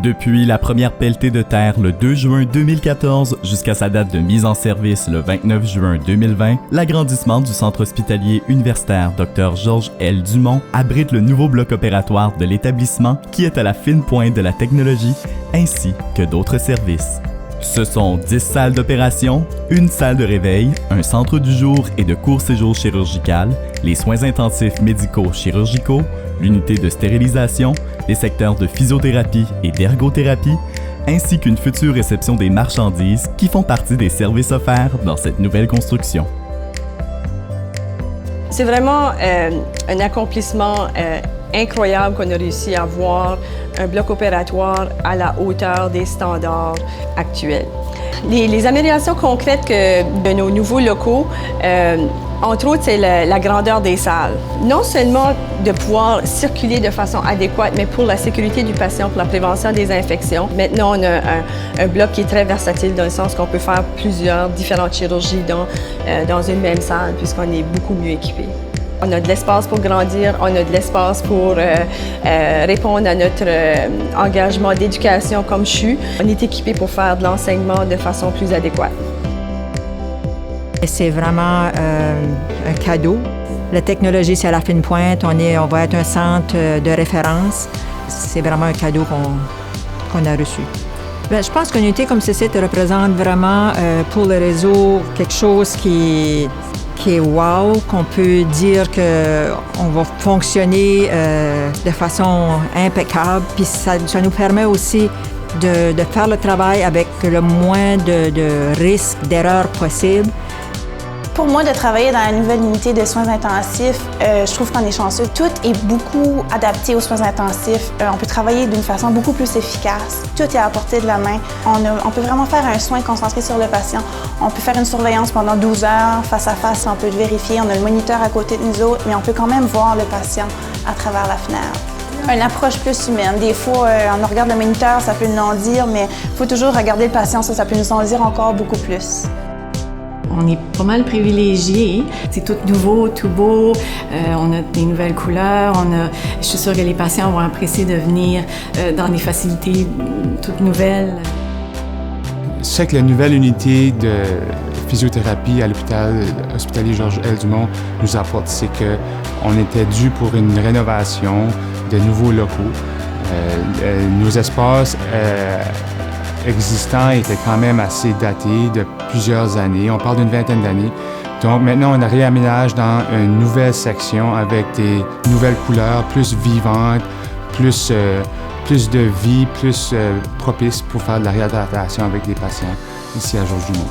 Depuis la première pelletée de terre le 2 juin 2014 jusqu'à sa date de mise en service le 29 juin 2020, l'agrandissement du centre hospitalier universitaire Dr Georges L. Dumont abrite le nouveau bloc opératoire de l'établissement qui est à la fine pointe de la technologie ainsi que d'autres services. Ce sont 10 salles d'opération, une salle de réveil, un centre du jour et de court séjour chirurgical, les soins intensifs médico-chirurgicaux, l'unité de stérilisation, les secteurs de physiothérapie et d'ergothérapie, ainsi qu'une future réception des marchandises qui font partie des services offerts dans cette nouvelle construction. C'est vraiment un accomplissement incroyable qu'on a réussi à avoir un bloc opératoire à la hauteur des standards actuels. Les améliorations concrètes de nos nouveaux locaux, entre autres, c'est la grandeur des salles. Non seulement de pouvoir circuler de façon adéquate, mais pour la sécurité du patient, pour la prévention des infections. Maintenant, on a un bloc qui est très versatile dans le sens qu'on peut faire plusieurs différentes chirurgies dans une même salle, puisqu'on est beaucoup mieux équipé. On a de l'espace pour grandir, on a de l'espace pour répondre à notre engagement d'éducation comme CHU. On est équipé pour faire de l'enseignement de façon plus adéquate. C'est vraiment un cadeau. La technologie, c'est à la fine pointe. On va être un centre de référence. C'est vraiment un cadeau qu'on a reçu. Bien, je pense qu'une unité comme ceci représente vraiment pour le réseau quelque chose qui est wow, qu'on peut dire qu'on va fonctionner de façon impeccable. Puis ça nous permet aussi de faire le travail avec le moins de risques, d'erreurs possibles. Pour moi, de travailler dans la nouvelle unité de soins intensifs, je trouve qu'on est chanceux. Tout est beaucoup adapté aux soins intensifs. On peut travailler d'une façon beaucoup plus efficace. Tout est à portée de la main. On peut vraiment faire un soin concentré sur le patient. On peut faire une surveillance pendant 12 heures, face à face, on peut le vérifier. On a le moniteur à côté de nous autres, mais on peut quand même voir le patient à travers la fenêtre. Une approche plus humaine. Des fois, on regarde le moniteur, ça peut nous en dire, mais il faut toujours regarder le patient, ça peut nous en dire encore beaucoup plus. On est pas mal privilégiés. C'est tout nouveau, tout beau. On a des nouvelles couleurs. Je suis sûre que les patients vont apprécier de venir dans des facilités toutes nouvelles. Ce que la nouvelle unité de physiothérapie à l'hôpital hospitalier Georges L. Dumont nous apporte, c'est qu'on était dû pour une rénovation de nouveaux locaux. Nos espaces existants étaient quand même assez datés de plusieurs années. On parle d'une vingtaine d'années. Donc maintenant, on réaménage dans une nouvelle section avec des nouvelles couleurs, plus vivantes, plus de vie, plus propice pour faire de la réadaptation avec des patients ici à Georges Dumont.